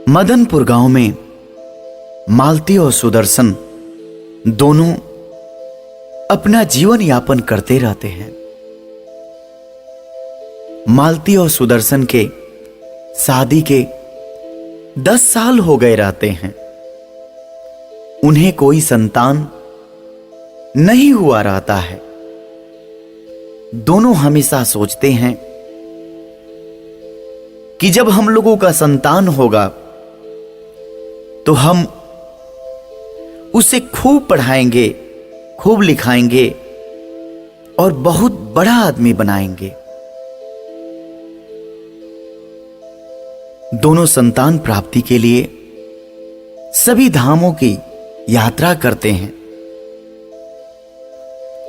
मदनपुर गांव में मालती और सुदर्शन दोनों अपना जीवन यापन करते रहते हैं। मालती और सुदर्शन के शादी के 10 साल हो गए रहते हैं। उन्हें कोई संतान नहीं हुआ रहता है। दोनों हमेशा सोचते हैं कि जब हम लोगों का संतान होगा तो हम उसे खूब पढ़ाएंगे, खूब लिखाएंगे और बहुत बड़ा आदमी बनाएंगे। दोनों संतान प्राप्ति के लिए सभी धामों की यात्रा करते हैं।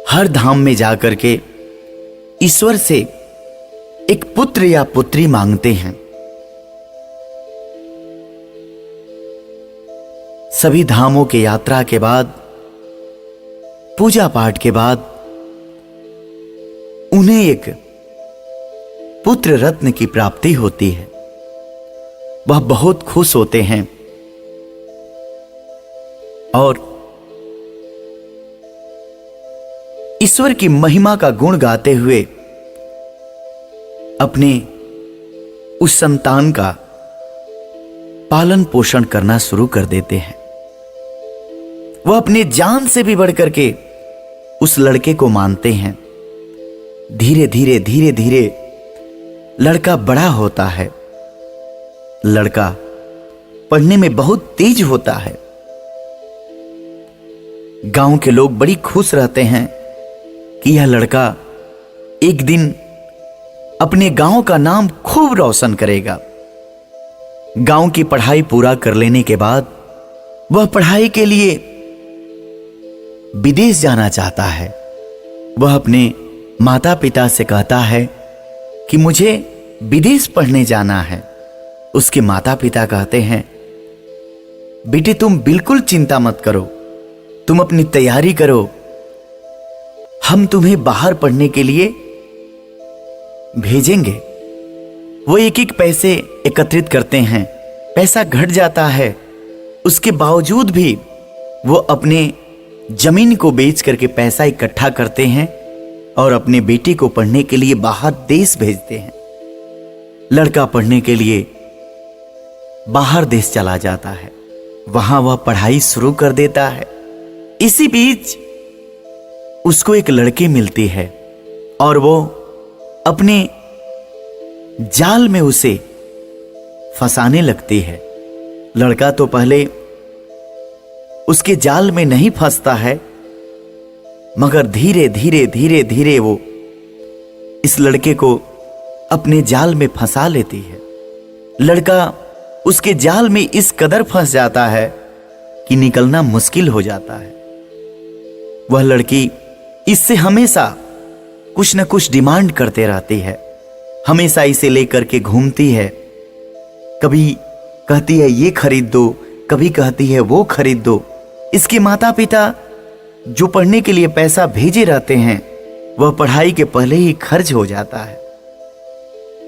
हर धाम में जाकर के ईश्वर से एक पुत्र या पुत्री मांगते हैं। सभी धामों के यात्रा के बाद, पूजा पाठ के बाद उन्हें एक पुत्र रत्न की प्राप्ति होती है। वह बहुत खुश होते हैं और ईश्वर की महिमा का गुण गाते हुए अपने उस संतान का पालन पोषण करना शुरू कर देते हैं। वह अपने जान से भी बढ़कर के उस लड़के को मानते हैं। धीरे धीरे धीरे धीरे लड़का बड़ा होता है। लड़का पढ़ने में बहुत तेज होता है। गांव के लोग बड़ी खुश रहते हैं कि यह लड़का एक दिन अपने गांव का नाम खूब रोशन करेगा। गांव की पढ़ाई पूरा कर लेने के बाद वह पढ़ाई के लिए विदेश जाना चाहता है। वह अपने माता पिता से कहता है कि मुझे विदेश पढ़ने जाना है। उसके माता पिता कहते हैं, बेटे तुम बिल्कुल चिंता मत करो, तुम अपनी तैयारी करो, हम तुम्हें बाहर पढ़ने के लिए भेजेंगे। वो एक एक पैसे एकत्रित करते हैं। पैसा घट जाता है, उसके बावजूद भी वो अपने जमीन को बेच करके पैसा इकट्ठा करते हैं और अपने बेटे को पढ़ने के लिए बाहर देश भेजते हैं। लड़का पढ़ने के लिए बाहर देश चला जाता है। वहां वह पढ़ाई शुरू कर देता है। इसी बीच उसको एक लड़की मिलती है और वो अपने जाल में उसे फंसाने लगती है। लड़का तो पहले उसके जाल में नहीं फंसता है, मगर धीरे धीरे धीरे धीरे वो इस लड़के को अपने जाल में फंसा लेती है। लड़का उसके जाल में इस कदर फंस जाता है कि निकलना मुश्किल हो जाता है। वह लड़की इससे हमेशा कुछ न कुछ डिमांड करते रहती है। हमेशा इसे लेकर के घूमती है। कभी कहती है ये खरीद दो, कभी कहती है वो खरीद दो। इसके माता पिता जो पढ़ने के लिए पैसा भेजे रहते हैं वह पढ़ाई के पहले ही खर्च हो जाता है।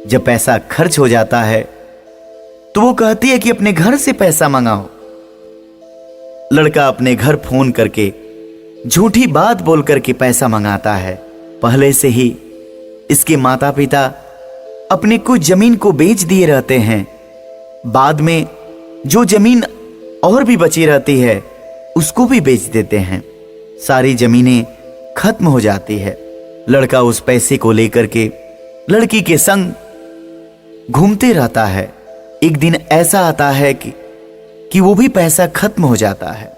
जब पैसा खर्च हो जाता है तो वो कहती है कि अपने घर से पैसा मंगाओ। लड़का अपने घर फोन करके झूठी बात बोल करके पैसा मंगाता है। पहले से ही इसके माता पिता अपने कुछ जमीन को बेच दिए रहते हैं। बाद में जो जमीन और भी बची रहती है उसको भी बेच देते हैं। सारी जमीनें खत्म हो जाती है। लड़का उस पैसे को लेकर के लड़की के संग घूमते रहता है। एक दिन ऐसा आता है कि वो भी पैसा खत्म हो जाता है।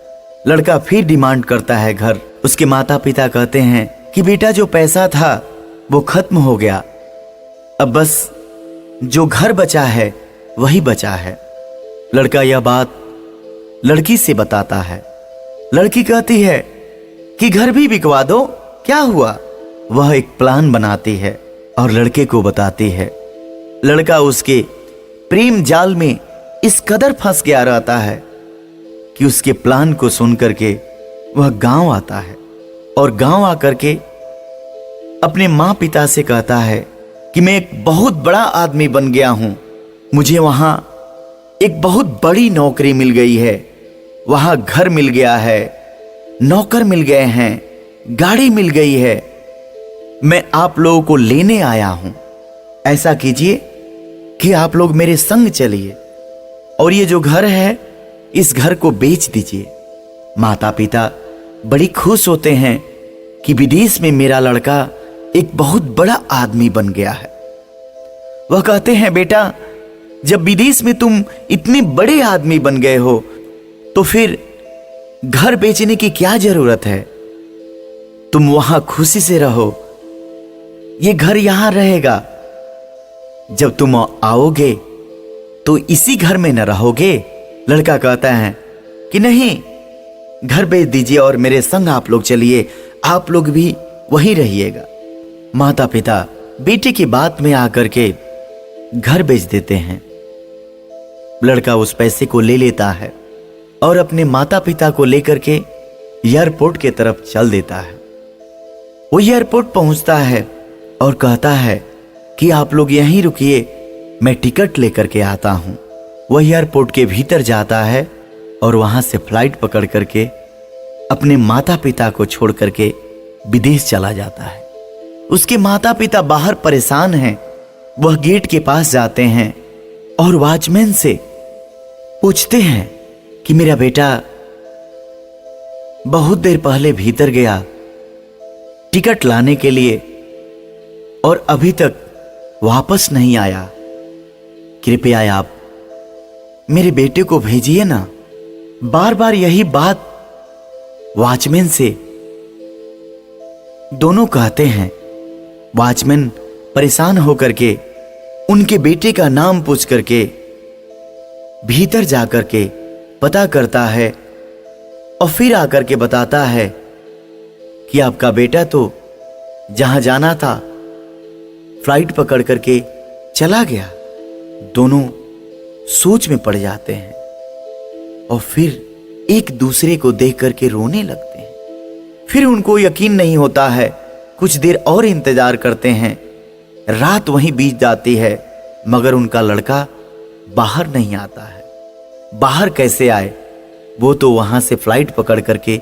लड़का फिर डिमांड करता है घर। उसके माता पिता कहते हैं कि बेटा जो पैसा था वो खत्म हो गया, अब बस जो घर बचा है वही बचा है। लड़का यह बात लड़की से बताता है। लड़की कहती है कि घर भी बिकवा दो, क्या हुआ। वह एक प्लान बनाती है और लड़के को बताती है। लड़का उसके प्रेम जाल में इस कदर फंस गया रहता है कि उसके प्लान को सुन करके वह गांव आता है और गांव आकर के अपने माँ पिता से कहता है कि मैं एक बहुत बड़ा आदमी बन गया हूं, मुझे वहां एक बहुत बड़ी नौकरी मिल गई है, वहां घर मिल गया है, नौकर मिल गए हैं, गाड़ी मिल गई है। मैं आप लोगों को लेने आया हूं। ऐसा कीजिए कि आप लोग मेरे संग चलिए और ये जो घर है इस घर को बेच दीजिए। माता पिता बड़ी खुश होते हैं कि विदेश में मेरा लड़का एक बहुत बड़ा आदमी बन गया है। वह कहते हैं, बेटा जब विदेश में तुम इतने बड़े आदमी बन गए हो तो फिर घर बेचने की क्या जरूरत है? तुम वहां खुशी से रहो, ये घर यहां रहेगा। जब तुम आओगे तो इसी घर में न रहोगे? लड़का कहता है कि नहीं, घर बेच दीजिए और मेरे संग आप लोग चलिए, आप लोग भी वहीं रहिएगा। माता पिता बेटे की बात में आकर के घर बेच देते हैं। लड़का उस पैसे को ले लेता है और अपने माता पिता को लेकर के एयरपोर्ट की तरफ चल देता है। वो एयरपोर्ट पहुंचता है और कहता है कि आप लोग यहीं रुकिए, मैं टिकट लेकर के आता हूं। वह एयरपोर्ट के भीतर जाता है और वहां से फ्लाइट पकड़ करके अपने माता पिता को छोड़ करके विदेश चला जाता है। उसके माता पिता बाहर परेशान हैं। वह गेट के पास जाते हैं और वॉचमैन से पूछते हैं कि मेरा बेटा बहुत देर पहले भीतर गया टिकट लाने के लिए और अभी तक वापस नहीं आया। कृपया आप मेरे बेटे को भेजिए ना। बार बार यही बात वॉचमैन से दोनों कहते हैं। वॉचमैन परेशान होकर के उनके बेटे का नाम पूछ करके भीतर जाकर के पता करता है और फिर आकर के बताता है कि आपका बेटा तो जहां जाना था फ्लाइट पकड़ करके चला गया। दोनों सोच में पड़ जाते हैं और फिर एक दूसरे को देख करके रोने लगते हैं। फिर उनको यकीन नहीं होता है। कुछ देर और इंतजार करते हैं। रात वहीं बीत जाती है मगर उनका लड़का बाहर नहीं आता है। बाहर कैसे आए? वो तो वहां से फ्लाइट पकड़ करके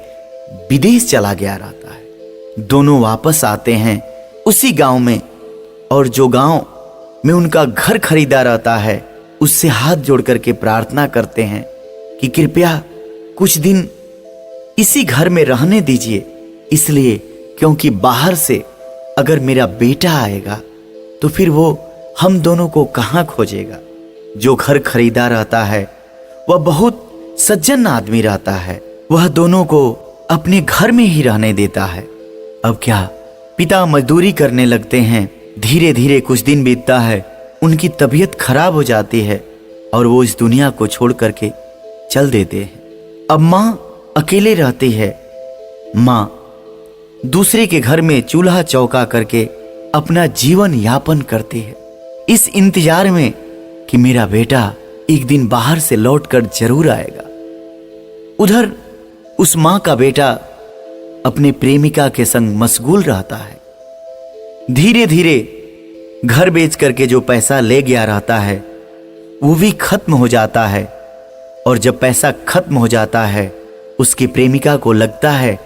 विदेश चला गया रहता है। दोनों वापस आते हैं उसी गांव में और जो गांव में उनका घर खरीदा रहता है उससे हाथ जोड़ करके प्रार्थना करते हैं कि कृपया कुछ दिन इसी घर में रहने दीजिए, इसलिए क्योंकि बाहर से अगर मेरा बेटा आएगा तो फिर वो हम दोनों को कहां खोजेगा। जो घर खरीदा रहता है वह बहुत सज्जन आदमी रहता है। वह दोनों को अपने घर में ही रहने देता है। अब क्या, पिता मजदूरी करने लगते हैं। धीरे धीरे कुछ दिन बीतता है, उनकी तबीयत खराब हो जाती है और वो इस दुनिया को छोड़ करके चल देते हैं। अब माँ अकेले रहती है। माँ दूसरे के घर में चूल्हा चौका करके अपना जीवन यापन करती है, इस इंतजार में कि मेरा बेटा एक दिन बाहर से लौटकर जरूर आएगा। उधर उस मां का बेटा अपने प्रेमिका के संग मशगूल रहता है। धीरे धीरे घर बेच करके जो पैसा ले गया रहता है वो भी खत्म हो जाता है और जब पैसा खत्म हो जाता है उसकी प्रेमिका को लगता है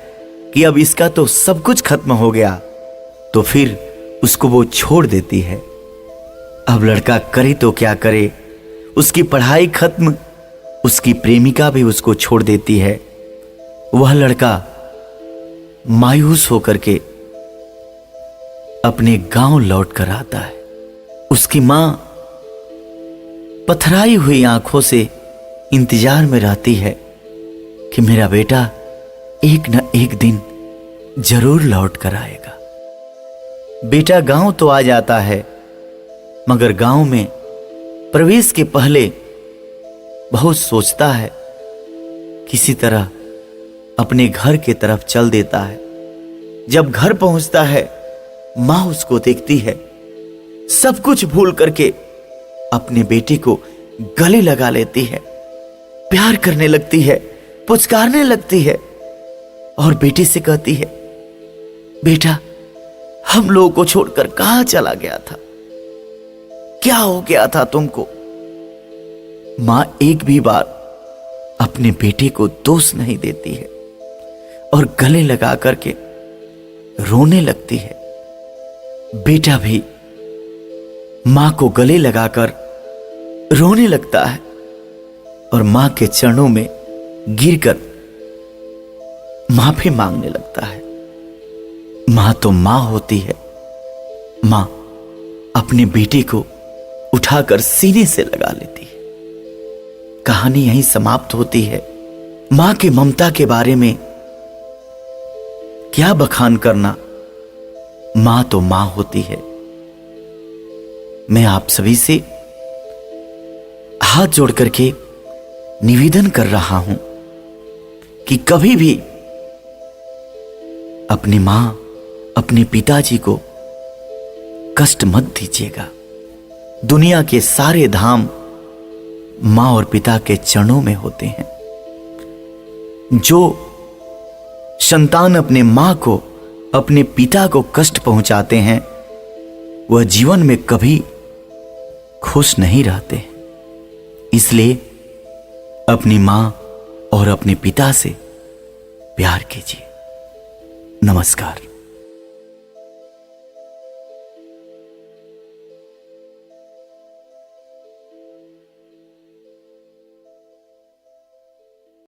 कि अब इसका तो सब कुछ खत्म हो गया, तो फिर उसको वो छोड़ देती है। अब लड़का करे तो क्या करे, उसकी पढ़ाई खत्म, उसकी प्रेमिका भी उसको छोड़ देती है। वह लड़का मायूस होकर के अपने गांव लौट कर आता है। उसकी मां पथराई हुई आंखों से इंतजार में रहती है कि मेरा बेटा एक न एक दिन जरूर लौट कर आएगा। बेटा गांव तो आ जाता है मगर गांव में प्रवेश के पहले बहुत सोचता है, किसी तरह अपने घर की तरफ चल देता है। जब घर पहुंचता है मां उसको देखती है, सब कुछ भूल करके अपने बेटे को गले लगा लेती है, प्यार करने लगती है, पुचकारने लगती है और बेटे से कहती है, बेटा हम लोगों को छोड़कर कहां चला गया था? क्या हो गया था तुमको? मां एक भी बार अपने बेटे को दोष नहीं देती है और गले लगा करके रोने लगती है। बेटा भी मां को गले लगाकर रोने लगता है और मां के चरणों में गिरकर माफी मांगने लगता है। मां तो मां होती है। मां अपने बेटे को उठाकर सीने से लगा लेती है। कहानी यहीं समाप्त होती है। मां की ममता के बारे में क्या बखान करना, मां तो मां होती है। मैं आप सभी से हाथ जोड़ करके निवेदन कर रहा हूं कि कभी भी अपनी मां, अपने पिताजी को कष्ट मत दीजिएगा। दुनिया के सारे धाम मां और पिता के चरणों में होते हैं। जो संतान अपने मां को, अपने पिता को कष्ट पहुंचाते हैं, वह जीवन में कभी खुश नहीं रहते। इसलिए अपनी मां और अपने पिता से प्यार कीजिए। नमस्कार।